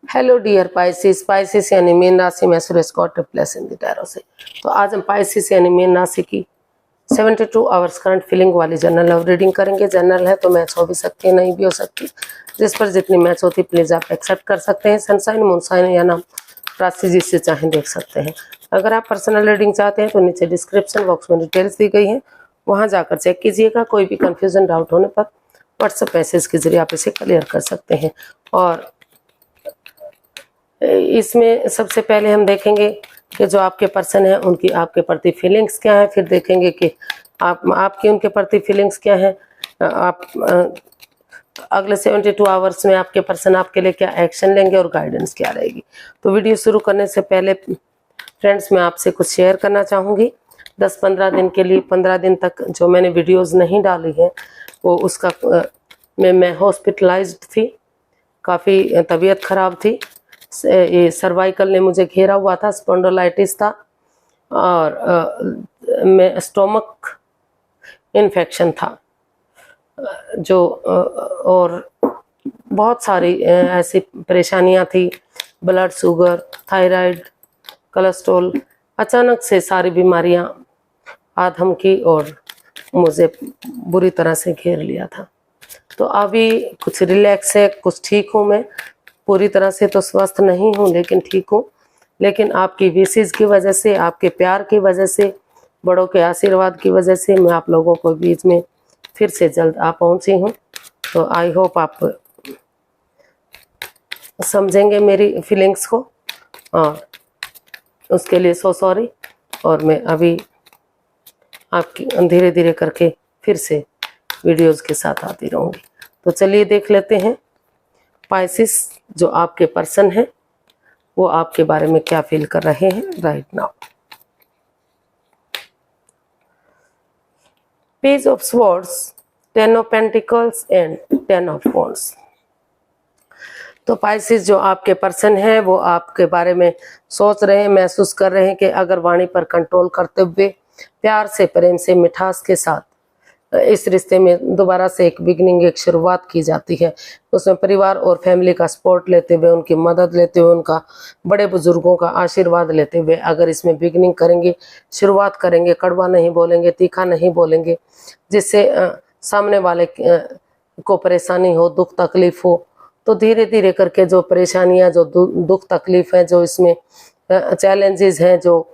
Hello dear Pisces. Pisces यानी मीन राशि में सूरज got replace in the tarot से। तो आज हम पाइसिस यानी मीन राशि की 72 आवर्स करंट फीलिंग वाली जनरल लव रीडिंग करेंगे। जनरल है तो मैच हो भी सकती है, नहीं भी हो सकती। जिस पर जितनी मैच होती प्लीज आप एक्सेप्ट कर सकते हैं। सनसाइन मूनसाइन या नाम राशि जिससे चाहें देख सकते हैं। अगर आप पर्सनल रीडिंग चाहते हैं तो नीचे डिस्क्रिप्शन बॉक्स में डिटेल्स दी गई हैं, वहाँ जाकर चेक कीजिएगा। कोई भी कन्फ्यूजन डाउट होने पर व्हाट्सएप मैसेज के जरिए आप इसे क्लियर कर सकते हैं। और इसमें सबसे पहले हम देखेंगे कि जो आपके पर्सन है उनकी आपके प्रति फीलिंग्स क्या है, फिर देखेंगे कि आपकी उनके प्रति फीलिंग्स क्या है। आप अगले 72 आवर्स में आपके पर्सन आपके लिए क्या एक्शन लेंगे और गाइडेंस क्या रहेगी। तो वीडियो शुरू करने से पहले फ्रेंड्स मैं आपसे कुछ शेयर करना चाहूँगी। 10-15 दिन के लिए 15 दिन तक जो मैंने वीडियोस नहीं डाली है वो उसका मैं हॉस्पिटलाइज्ड थी, काफ़ी तबीयत ख़राब थी। ये सर्वाइकल ने मुझे घेरा हुआ था, स्पॉन्डोलाइटिस था और मैं स्टोमक इन्फेक्शन था जो और बहुत सारी ऐसी परेशानियां थी। ब्लड शुगर, थायराइड, कोलेस्ट्रॉल, अचानक से सारी बीमारियां आधम की और मुझे बुरी तरह से घेर लिया था। तो अभी कुछ रिलैक्स है, कुछ ठीक हूँ। मैं पूरी तरह से तो स्वस्थ नहीं हूँ लेकिन ठीक हूँ। लेकिन आपकी विशेष की वजह से, आपके प्यार की वजह से, बड़ों के आशीर्वाद की वजह से मैं आप लोगों को बीच में फिर से जल्द आ पहुँची हूँ। तो आई होप आप समझेंगे मेरी फीलिंग्स को और उसके लिए सो सॉरी। और मैं अभी आपकी धीरे धीरे करके फिर से वीडियोज़ के साथ आती रहूँगी। तो चलिए देख लेते हैं पाइसिस जो आपके पर्सन है वो आपके बारे में क्या फील कर रहे हैं right now. Page of swords, 10 of pentacles and 10 of wands. तो पाइसिस जो आपके पर्सन है वो आपके बारे में सोच रहे हैं, महसूस कर रहे हैं कि अगर वाणी पर कंट्रोल करते हुए प्यार से, प्रेम से, मिठास के साथ इस रिश्ते में दोबारा से एक बिगनिंग, एक शुरुआत की जाती है। उसमें परिवार और फैमिली का सपोर्ट लेते हुए, उनकी मदद लेते हुए, उनका बड़े बुजुर्गों का आशीर्वाद लेते हुए अगर इसमें बिगनिंग करेंगे, शुरुआत करेंगे, कड़वा नहीं बोलेंगे, तीखा नहीं बोलेंगे, जिससे सामने वाले को परेशानी हो, दुख तकलीफ हो, तो धीरे धीरे करके जो परेशानियां, जो दुख तकलीफ है, जो इसमें चैलेंजेस हैं, जो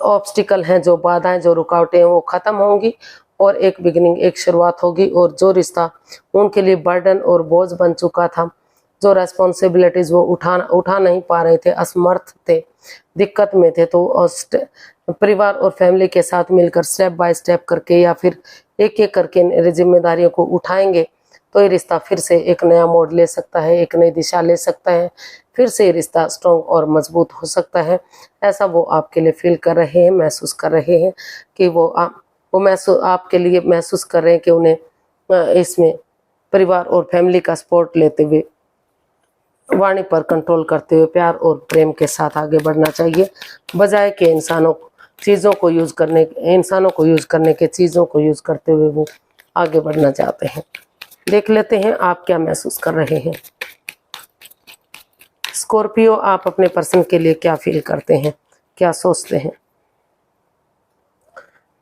ऑब्स्टिकल हैं, जो बाधाएं, जो रुकावटें हैं वो ख़त्म होंगी और एक बिगिनिंग, एक शुरुआत होगी। और जो रिश्ता उनके लिए बर्डन और बोझ बन चुका था, जो रेस्पॉन्सिबिलिटीज़ वो उठा नहीं पा रहे थे, असमर्थ थे, दिक्कत में थे, तो परिवार और फैमिली के साथ मिलकर स्टेप बाय स्टेप करके या फिर एक एक करके जिम्मेदारियों को उठाएंगे तो ये रिश्ता फिर से एक नया मोड़ ले सकता है, एक नई दिशा ले सकता है, फिर से ये रिश्ता स्ट्रॉन्ग और मजबूत हो सकता है। ऐसा वो आपके लिए फील कर रहे हैं, महसूस कर रहे हैं कि वो आपके लिए महसूस कर रहे हैं कि उन्हें इसमें परिवार और फैमिली का सपोर्ट लेते हुए, वाणी पर कंट्रोल करते हुए प्यार और प्रेम के साथ आगे बढ़ना चाहिए, बजाय कि इंसानों को यूज़ करने के चीज़ों को यूज़ करते हुए वो आगे बढ़ना चाहते हैं। देख लेते हैं आप क्या महसूस कर रहे हैं। स्कॉर्पियो, आप अपने पर्सन के लिए क्या फील करते हैं, क्या सोचते हैं।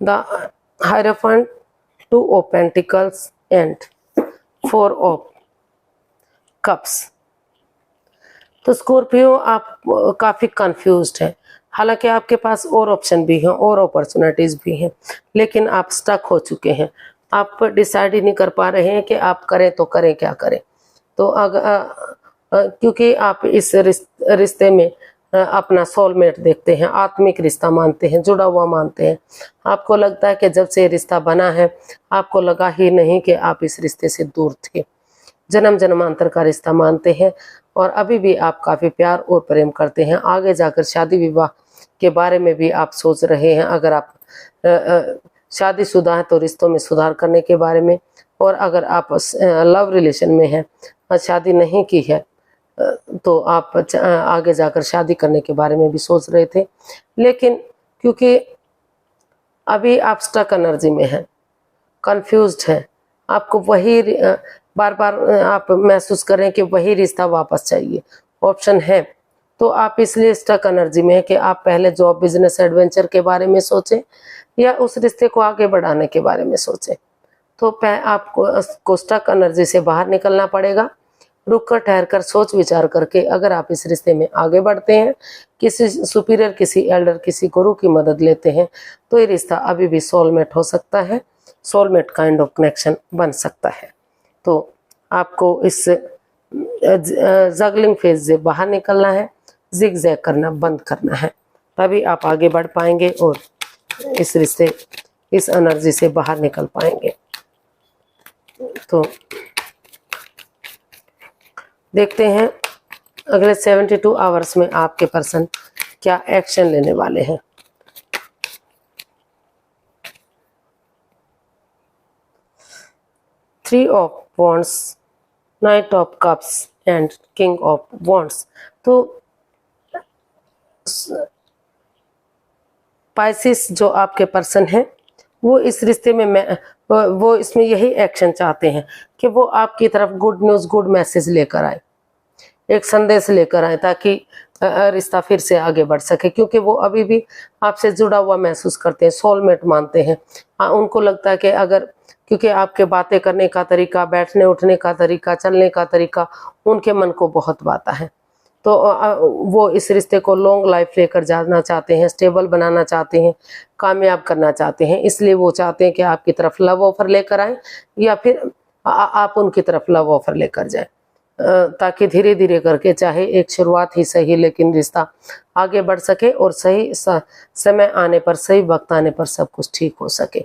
The hierophant, 2 of pentacles and 4 of cups. तो स्कॉर्पियो आप काफ़ी कंफ्यूज्ड हैं। हालांकि आपके पास और ऑप्शन भी हैं और अपॉर्चुनिटीज़ भी हैं, लेकिन आप स्टक हो चुके हैं। आप डिसाइड ही नहीं कर पा रहे हैं कि आप करें तो करें, क्या करें। तो क्योंकि आप इस रिश्ते में अपना सोलमेट देखते हैं, आत्मिक रिश्ता मानते हैं, जुड़ा हुआ मानते हैं। आपको लगता है कि जब से रिश्ता बना है आपको लगा ही नहीं कि आप इस रिश्ते से दूर थे। जन्म जन्मांतर का रिश्ता मानते हैं और अभी भी आप काफ़ी प्यार और प्रेम करते हैं। आगे जाकर शादी विवाह के बारे में भी आप सोच रहे हैं। अगर आप शादीशुदा हैं तो रिश्तों में सुधार करने के बारे में, और अगर आप लव रिलेशन में हैं, शादी नहीं की है, तो आप आगे जाकर शादी करने के बारे में भी सोच रहे थे। लेकिन क्योंकि अभी आप स्टक एनर्जी में हैं, कंफ्यूज्ड हैं, आपको वही बार बार आप महसूस कर रहे हैं कि वही रिश्ता वापस चाहिए, ऑप्शन है तो आप इसलिए स्टक एनर्जी में है कि आप पहले जॉब, बिजनेस, एडवेंचर के बारे में सोचें या उस रिश्ते को आगे बढ़ाने के बारे में सोचें। तो आपको स्टक एनर्जी से बाहर निकलना पड़ेगा। रुक कर, ठहर कर, सोच विचार करके अगर आप इस रिश्ते में आगे बढ़ते हैं, किसी सुपीरियर, किसी एल्डर, किसी गुरु की मदद लेते हैं, तो ये रिश्ता अभी भी सोलमेट हो सकता है, सोलमेट काइंड ऑफ कनेक्शन बन सकता है। तो आपको इस जगलिंग फेज से बाहर निकलना है, जिग जैग करना बंद करना है, तभी आप आगे बढ़ पाएंगे और इस रिश्ते, इस एनर्जी से बाहर निकल पाएंगे। तो देखते हैं अगले 72 आवर्स में आपके पर्सन क्या एक्शन लेने वाले हैं। Three of wands, night of cups and king of wands. तो पाइसिस जो आपके पर्सन है वो इस रिश्ते में वो इसमें यही एक्शन चाहते हैं कि वो आपकी तरफ गुड न्यूज़, गुड मैसेज लेकर आए, एक संदेश लेकर आए, ताकि रिश्ता फिर से आगे बढ़ सके, क्योंकि वो अभी भी आपसे जुड़ा हुआ महसूस करते हैं, सोलमेट मानते हैं। उनको लगता है कि अगर, क्योंकि आपके बातें करने का तरीका, बैठने उठने का तरीका, चलने का तरीका उनके मन को बहुत भाता है, तो वो इस रिश्ते को लॉन्ग लाइफ लेकर जाना चाहते हैं, स्टेबल बनाना चाहते हैं, कामयाब करना चाहते हैं। इसलिए वो चाहते हैं कि आपकी तरफ लव ऑफर लेकर आए या फिर आप उनकी तरफ लव ऑफर लेकर जाएं, ताकि धीरे धीरे करके, चाहे एक शुरुआत ही सही, लेकिन रिश्ता आगे बढ़ सके और सही समय आने पर, सही वक्त आने पर सब कुछ ठीक हो सके।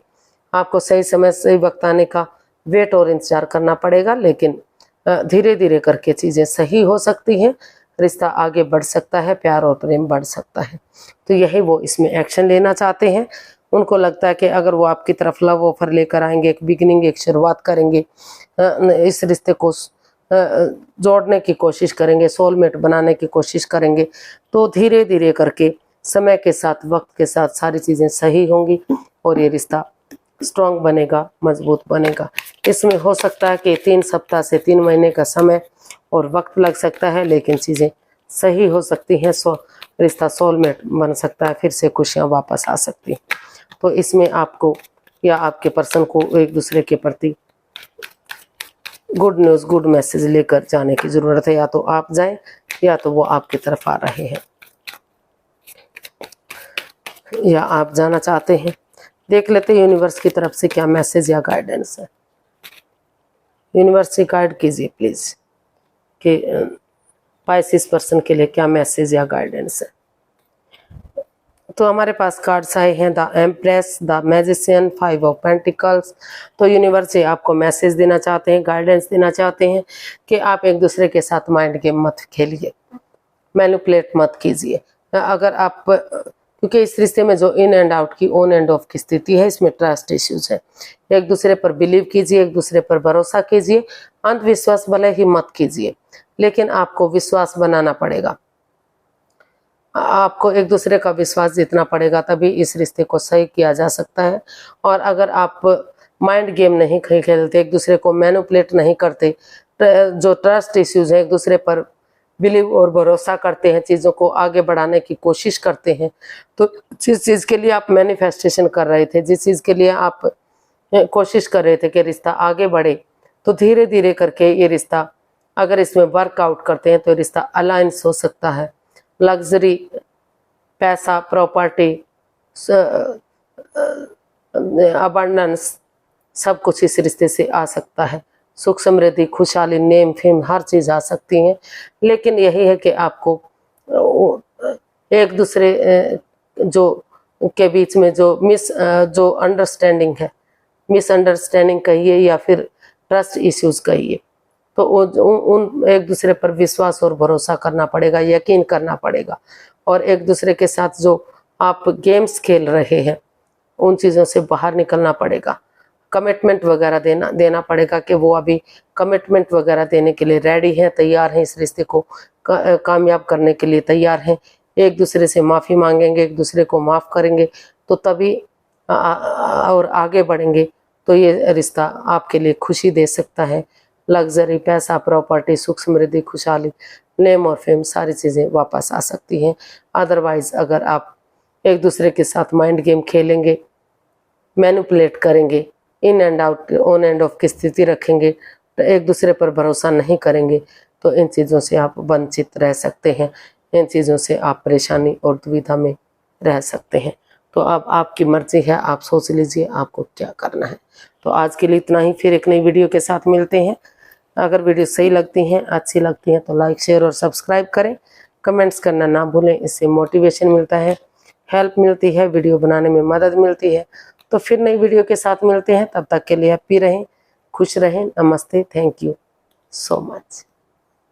आपको सही समय, सही वक्त आने का वेट और इंतजार करना पड़ेगा, लेकिन धीरे धीरे करके चीज़ें सही हो सकती हैं, रिश्ता आगे बढ़ सकता है, प्यार और प्रेम बढ़ सकता है। तो यही वो इसमें एक्शन लेना चाहते हैं। उनको लगता है कि अगर वो आपकी तरफ लव ऑफर लेकर आएंगे, एक बिगिनिंग, एक शुरुआत करेंगे, इस रिश्ते को जोड़ने की कोशिश करेंगे, सोलमेट बनाने की कोशिश करेंगे, तो धीरे धीरे करके समय के साथ, वक्त के साथ सारी चीज़ें सही होंगी और ये रिश्ता स्ट्रांग बनेगा, मजबूत बनेगा। इसमें हो सकता है कि 3 सप्ताह से 3 महीने का समय और वक्त लग सकता है, लेकिन चीज़ें सही हो सकती हैं, रिश्ता सोलमेट बन सकता है, फिर से खुशियाँ वापस आ सकती हैं। तो इसमें आपको या आपके पर्सन को एक दूसरे के प्रति गुड न्यूज़, गुड मैसेज लेकर जाने की ज़रूरत है। या तो आप जाएं या तो वो आपकी तरफ आ रहे हैं, या आप जाना चाहते हैं। देख लेते हैं यूनिवर्स की तरफ से क्या मैसेज या गाइडेंस है। यूनिवर्स से गाइड कीजिए प्लीज़ कि पाइसिस पर्सन के लिए क्या मैसेज या गाइडेंस है। तो हमारे पास कार्ड्स आए हैं, the empress, the magician, 5 of pentacles. तो यूनिवर्स से आपको मैसेज देना चाहते हैं, गाइडेंस देना चाहते हैं कि आप एक दूसरे के साथ माइंड गेम मत खेलिए, मैनिपुलेट मत कीजिए। अगर आप, क्योंकि इस रिश्ते में जो इन एंड आउट की, ऑन एंड ऑफ की स्थिति है, इसमें ट्रस्ट इश्यूज है। एक दूसरे पर बिलीव कीजिए, एक दूसरे पर भरोसा कीजिए, अंधविश्वास भले ही मत कीजिए, लेकिन आपको विश्वास बनाना पड़ेगा। आपको एक दूसरे का विश्वास जीतना पड़ेगा, तभी इस रिश्ते को सही किया जा सकता है। और अगर आप माइंड गेम नहीं खेलते, एक दूसरे को मैनिपुलेट नहीं करते, जो ट्रस्ट इश्यूज है, एक दूसरे पर बिलीव और भरोसा करते हैं, चीज़ों को आगे बढ़ाने की कोशिश करते हैं, तो जिस चीज़ के लिए आप मैनिफेस्टेशन कर रहे थे, जिस चीज़ के लिए आप कोशिश कर रहे थे कि रिश्ता आगे बढ़े, तो धीरे धीरे करके ये रिश्ता, अगर इसमें वर्कआउट करते हैं तो रिश्ता अलायंस हो सकता है। लग्जरी, पैसा, प्रॉपर्टी, अबंडेंस, सब कुछ इस रिश्ते से आ सकता है। सुख, समृद्धि, खुशहाली, नेम, फेम, हर चीज़ आ सकती हैं। लेकिन यही है कि आपको एक दूसरे जो के बीच में जो अंडरस्टैंडिंग है, मिसअंडरस्टैंडिंग कहिए या फिर ट्रस्ट इश्यूज कहिए, तो उन एक दूसरे पर विश्वास और भरोसा करना पड़ेगा, यकीन करना पड़ेगा। और एक दूसरे के साथ जो आप गेम्स खेल रहे हैं, उन चीज़ों से बाहर निकलना पड़ेगा। कमिटमेंट वगैरह देना पड़ेगा कि वो अभी कमिटमेंट वगैरह देने के लिए रेडी हैं, तैयार हैं, इस रिश्ते को कामयाब करने के लिए तैयार हैं। एक दूसरे से माफ़ी मांगेंगे, एक दूसरे को माफ़ करेंगे, तो तभी और आगे बढ़ेंगे, तो ये रिश्ता आपके लिए खुशी दे सकता है। लग्जरी, पैसा, प्रॉपर्टी, सुख, समृद्धि, खुशहाली, नेम और फेम सारी चीज़ें वापस आ सकती हैं। अदरवाइज अगर आप एक दूसरे के साथ माइंड गेम खेलेंगे, मैनिपुलेट करेंगे, in and out, on end of की स्थिति रखेंगे, तो एक दूसरे पर भरोसा नहीं करेंगे, तो इन चीज़ों से आप वंचित रह सकते हैं। इन चीज़ों से आप परेशानी और दुविधा में रह सकते हैं। तो अब आपकी मर्जी है, आप सोच लीजिए आपको क्या करना है। तो आज के लिए इतना ही, फिर एक नई वीडियो के साथ मिलते हैं। अगर वीडियो सही लगती हैं, अच्छी लगती हैं तो लाइक, शेयर और सब्सक्राइब करें। कमेंट्स करना ना भूलें, इससे मोटिवेशन मिलता है, हेल्प मिलती है, वीडियो बनाने में मदद मिलती है। तो फिर नई वीडियो के साथ मिलते हैं, तब तक के लिए हैप्पी रहें, खुश रहें। नमस्ते, थैंक यू सो मच।